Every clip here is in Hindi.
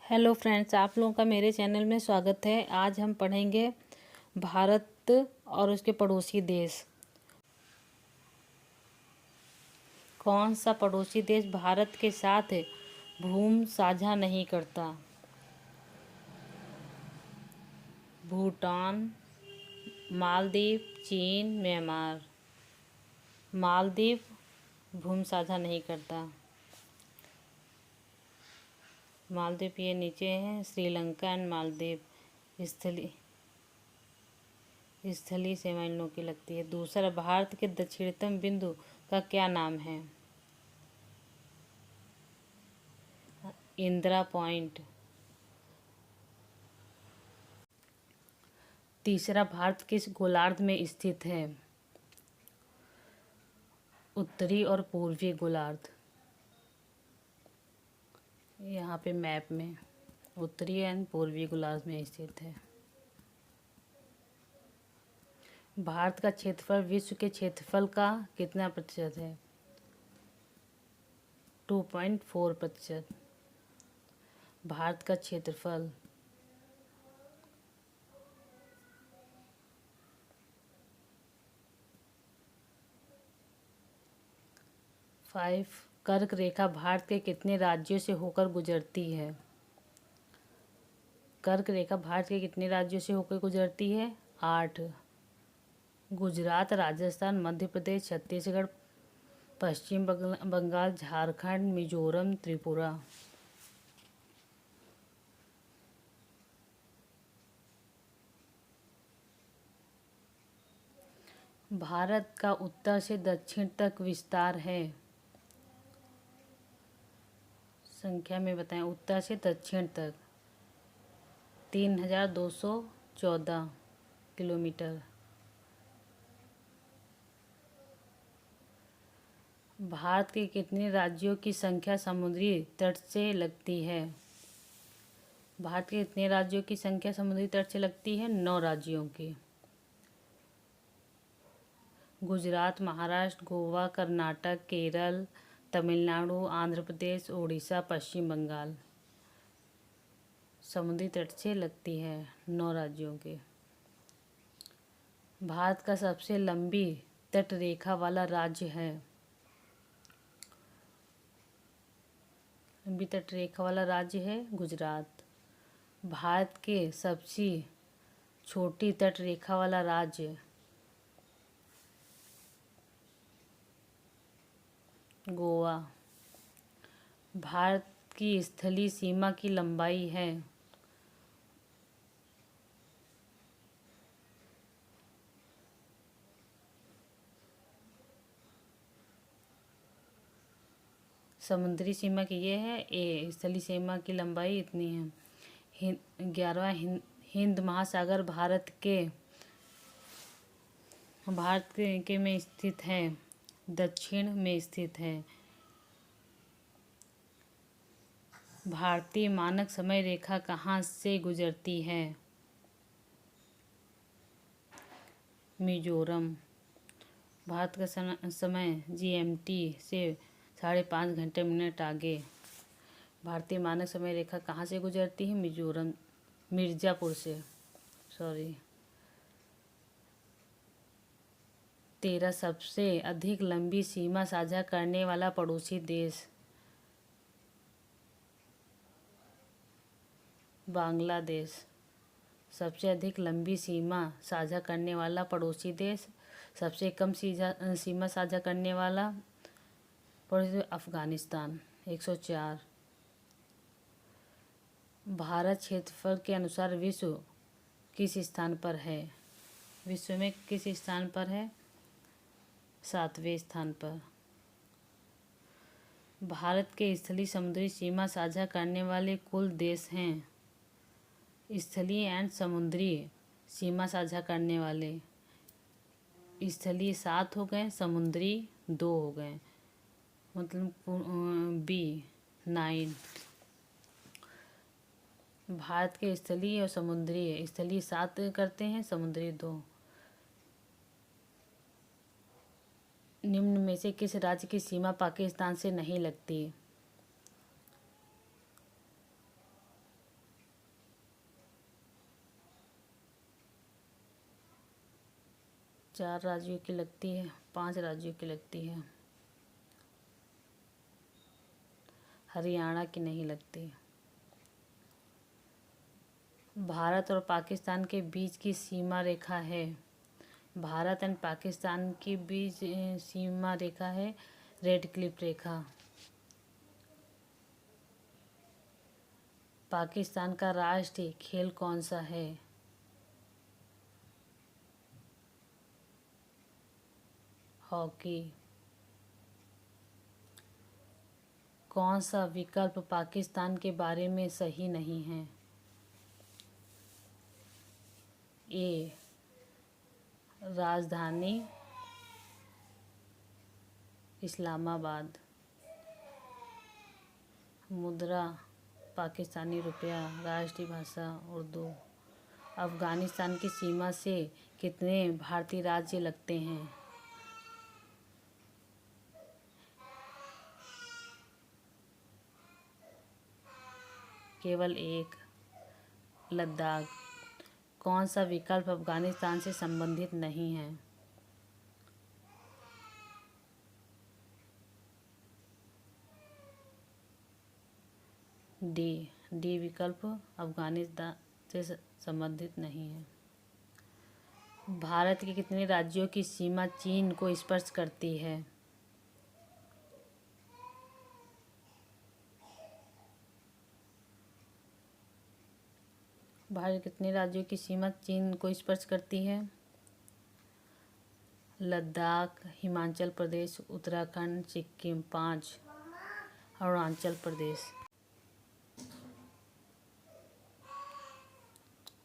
हेलो फ्रेंड्स, आप लोगों का मेरे चैनल में स्वागत है। आज हम पढ़ेंगे भारत और उसके पड़ोसी देश। कौन सा पड़ोसी देश भारत के साथ भूमि साझा नहीं करता? भूटान, मालदीव, चीन, म्यांमार। मालदीव भूमि साझा नहीं करता। मालदीव ये नीचे है। श्रीलंका एंड मालदीव स्थलीय सीमा इन लोगों की लगती है। दूसरा, भारत के दक्षिणतम बिंदु का क्या नाम है? इंदिरा पॉइंट। तीसरा, भारत किस गोलार्ध में स्थित है? उत्तरी और पूर्वी गोलार्ध। यहाँ पे मैप में उत्तरी एंड पूर्वी गोलार्ध में स्थित है। भारत का क्षेत्रफल विश्व के क्षेत्रफल का कितना प्रतिशत है? 2.4%। भारत का क्षेत्रफल। 5। कर्क रेखा भारत के कितने राज्यों से होकर गुजरती है? कर्क रेखा भारत के कितने राज्यों से होकर गुजरती है? 8। गुजरात, राजस्थान, मध्य प्रदेश, छत्तीसगढ़, पश्चिम बंगाल, झारखंड, मिजोरम, त्रिपुरा। भारत का उत्तर से दक्षिण तक विस्तार है। संख्या में बताएं। उत्तर से दक्षिण तक 3214 किलोमीटर। भारत के कितने राज्यों की संख्या समुद्री तट से लगती है? भारत के कितने राज्यों की संख्या समुद्री तट से लगती है? 9 राज्यों की। गुजरात, महाराष्ट्र, गोवा, कर्नाटक, केरल, तमिलनाडु, आंध्र प्रदेश, उड़ीसा, पश्चिम बंगाल। समुद्री तट से लगती है 9 राज्यों के। भारत का सबसे लंबी तट रेखा वाला राज्य है। लंबी तट रेखा वाला राज्य है गुजरात। भारत के सबसे छोटी तट रेखा वाला राज्य गोवा। भारत की स्थलीय सीमा की लंबाई है। समुद्री सीमा की ये है ए। स्थलीय सीमा की लंबाई इतनी है। 11वां हिंद महासागर भारत के में स्थित है। दक्षिण में स्थित है। भारतीय मानक समय रेखा कहाँ से गुजरती है? मिजोरम। भारत का समय GMT से 5.5 घंटे मिनट आगे। भारतीय मानक समय रेखा कहाँ से गुजरती है? मिजोरम, मिर्ज़ापुर से। 13 सबसे अधिक लंबी सीमा साझा करने वाला पड़ोसी देश? बांग्लादेश। सबसे अधिक लंबी सीमा साझा करने वाला पड़ोसी देश। सबसे कम सीमा साझा करने वाला पड़ोसी अफगानिस्तान 104। भारत क्षेत्रफल के अनुसार विश्व किस स्थान पर है? विश्व में किस स्थान पर है? 7वें स्थान पर। भारत के स्थलीय समुद्री सीमा साझा करने वाले कुल देश हैं। स्थलीय एंड समुद्री सीमा साझा करने वाले स्थलीय 7 हो गए, समुद्री 2 हो गए, मतलब B 9। भारत के स्थलीय और समुद्री, स्थलीय 7 करते हैं, समुद्री 2। निम्न में से किस राज्य की सीमा पाकिस्तान से नहीं लगती? 4 राज्यों की लगती है, 5 राज्यों की लगती है। हरियाणा की नहीं लगती। भारत और पाकिस्तान के बीच की सीमा रेखा है। भारत एंड पाकिस्तान के बीच सीमा रेखा है रेड क्लिफ रेखा। पाकिस्तान का राष्ट्रीय खेल कौन सा है? हॉकी। कौन सा विकल्प पाकिस्तान के बारे में सही नहीं है? ए राजधानी इस्लामाबाद, मुद्रा पाकिस्तानी रुपया, राष्ट्रीय भाषा उर्दू। अफ़गानिस्तान की सीमा से कितने भारतीय राज्य लगते हैं? केवल एक, लद्दाख। कौन सा विकल्प अफ़गानिस्तान से संबंधित नहीं है? डी विकल्प अफ़गानिस्तान से संबंधित नहीं है। भारत के कितने राज्यों की सीमा चीन को स्पर्श करती है? भारत के कितने राज्यों की सीमा चीन को स्पर्श करती है? लद्दाख, हिमाचल प्रदेश, उत्तराखंड, सिक्किम। 5, अरुणाचल प्रदेश।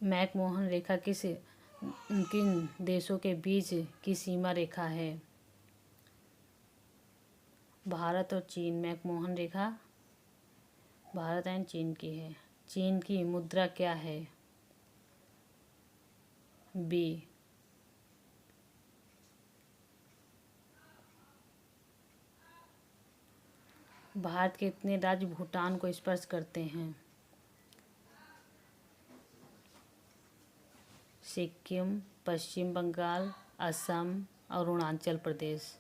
मैकमोहन रेखा किन देशों के बीच की सीमा रेखा है? भारत और चीन। मैकमोहन रेखा भारत एंड चीन की है। चीन की मुद्रा क्या है? बी। भारत के कितने राज्य भूटान को स्पर्श करते हैं? सिक्किम, पश्चिम बंगाल, असम, अरुणाचल प्रदेश।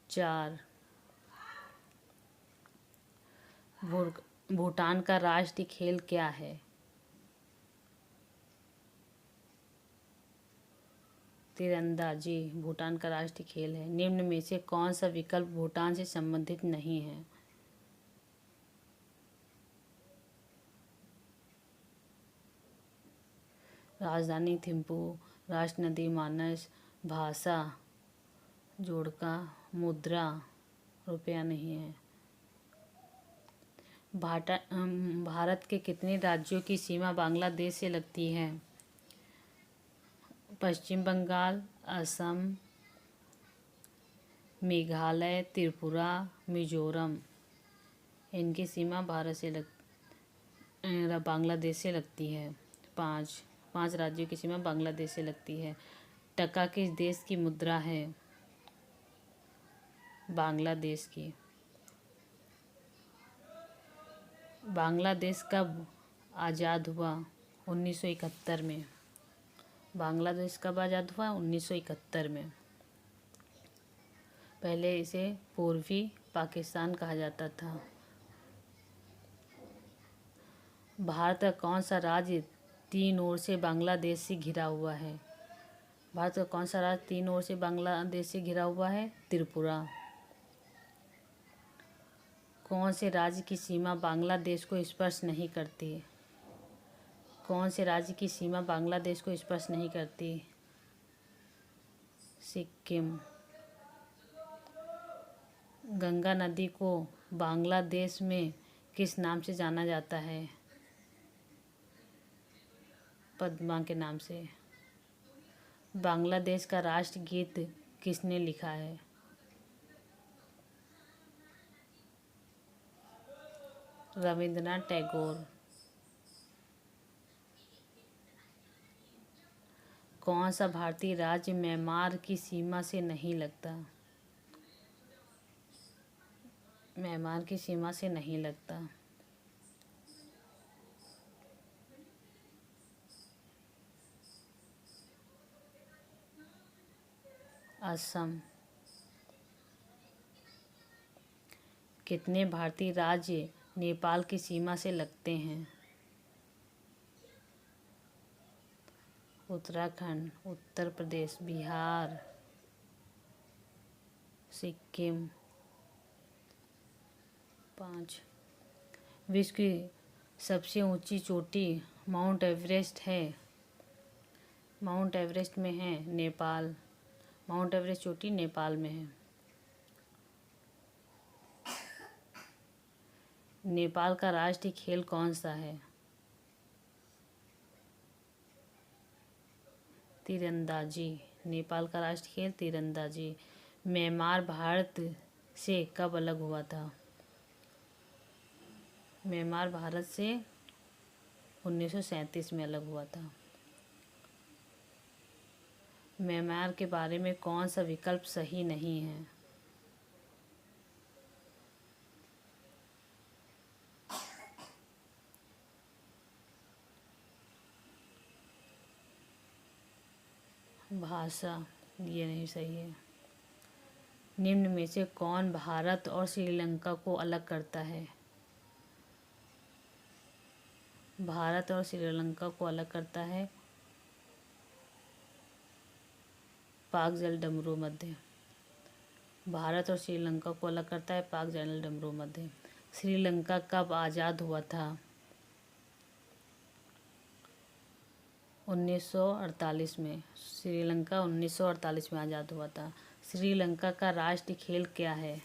4, भूटान का राष्ट्रीय खेल क्या है? तीरंदाजी भूटान का राष्ट्रीय खेल है। निम्न में से कौन सा विकल्प भूटान से संबंधित नहीं है? राजधानी थिम्पू, राष्ट्र नदी मानस, भाषा जोड़का, मुद्रा रुपया नहीं है। भारत के कितने राज्यों की सीमा बांग्लादेश से लगती है? पश्चिम बंगाल, असम, मेघालय, त्रिपुरा, मिजोरम। इनकी सीमा बांग्लादेश से लगती है। 5 राज्यों की सीमा बांग्लादेश से लगती है। टका किस देश की मुद्रा है? बांग्लादेश की। बांग्लादेश कब आज़ाद हुआ? 1971 में। बांग्लादेश कब आज़ाद हुआ? 1971 में। पहले इसे पूर्वी पाकिस्तान कहा जाता था। भारत का कौन सा राज्य 3 ओर से बांग्लादेश से घिरा हुआ है? भारत का कौन सा राज्य 3 ओर से बांग्लादेश से घिरा हुआ है? त्रिपुरा। कौन से राज्य की सीमा बांग्लादेश को स्पर्श नहीं करती? कौन से राज्य की सीमा बांग्लादेश को स्पर्श नहीं करती? सिक्किम। गंगा नदी को बांग्लादेश में किस नाम से जाना जाता है? पद्मा के नाम से। बांग्लादेश का राष्ट्रगीत किसने लिखा है? रविंद्रनाथ टैगोर। कौन सा भारतीय राज्य म्यांमार की सीमा से नहीं लगता? म्यांमार की सीमा से नहीं लगता। असम। कितने भारतीय राज्य नेपाल की सीमा से लगते हैं? उत्तराखंड, उत्तर प्रदेश, बिहार, सिक्किम। 5। विश्व की सबसे ऊंची चोटी माउंट एवरेस्ट है। माउंट एवरेस्ट में है नेपाल। माउंट एवरेस्ट चोटी नेपाल में है। नेपाल का राष्ट्रीय खेल कौन सा है? तीरंदाजी। नेपाल का राष्ट्रीय खेल तीरंदाजी। म्यांमार भारत से कब अलग हुआ था? म्यांमार भारत से 1937 में अलग हुआ था। म्यांमार के बारे में कौन सा विकल्प सही नहीं है? भाषा, ये नहीं सही है। निम्न में से कौन भारत और श्रीलंका को अलग करता है? भारत और श्रीलंका को अलग करता है पाक जल डमरू मध्य। भारत और श्रीलंका को अलग करता है पाक जल डमरू मध्य। श्रीलंका कब आज़ाद हुआ था? 1948 में। श्रीलंका 1948 में आज़ाद हुआ था। श्रीलंका का राष्ट्रीय खेल क्या है?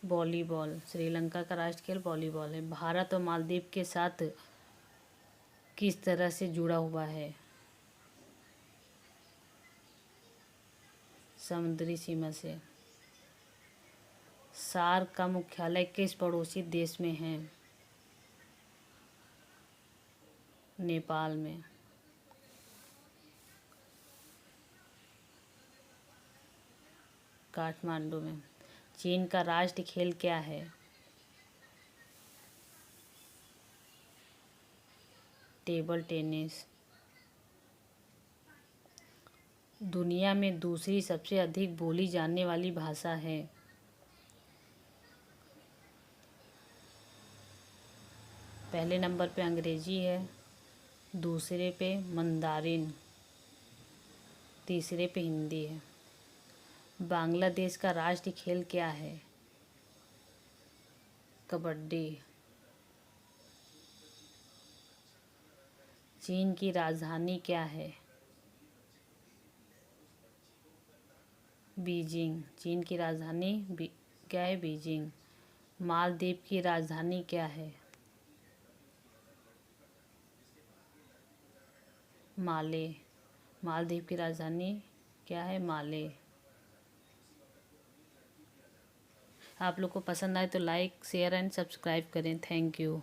वॉलीबॉल। श्रीलंका का राष्ट्रीय खेल वॉलीबॉल है। भारत और मालदीव के साथ किस तरह से जुड़ा हुआ है? समुद्री सीमा से। सार्क का मुख्यालय किस पड़ोसी देश में है? नेपाल में। काठमांडू में। चीन का राष्ट्रीय खेल क्या है? Table tennis. दुनिया में दूसरी सबसे अधिक बोली जाने वाली भाषा है? पहले नंबर पे अंग्रेजी है, दूसरे पे मंदारिन, तीसरे पे हिंदी है। बांग्लादेश का राष्ट्रीय खेल क्या है? कबड्डी। चीन की राजधानी क्या है? बीजिंग। चीन की राजधानी क्या है? बीजिंग। मालदीव की राजधानी क्या है? माले। मालदीव की राजधानी क्या है? माले। आप लोग को पसंद आए तो लाइक शेयर एंड सब्सक्राइब करें। Thank you.